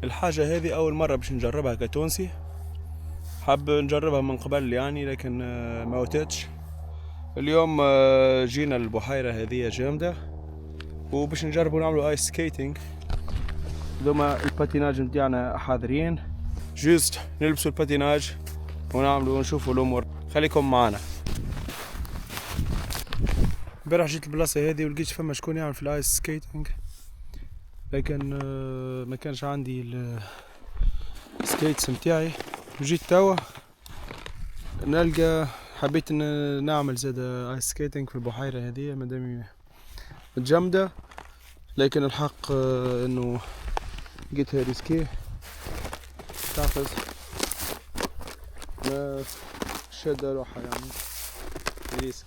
الحاجة هذه أول مرة باش نجربها كتونسي، حاب نجربها من قبل يعني، لكن ما وتتش. اليوم جينا البحيرة هذه جامدة، وباش نجربوا نعملوا ايس سكيتنج. دوما الباتيناج نتاعنا حاضرين، جوست نلبسوا الباتيناج ونعملوا ونشوفوا الامور. خليكم معنا. امبارح جيت البلاصة هذه ولقيت فما شكون يعمل في الايس سكيتنج، لكن ما كانش عندي السكيتس متاعي. جيت توا نلقى، حبيت ان نعمل زاد ايس سكيتنج في البحيرة هذه مادام متجمدة، لكن الحق انه لقيتها ريسكي، تعرف ما شادة روحها يعني ريسك.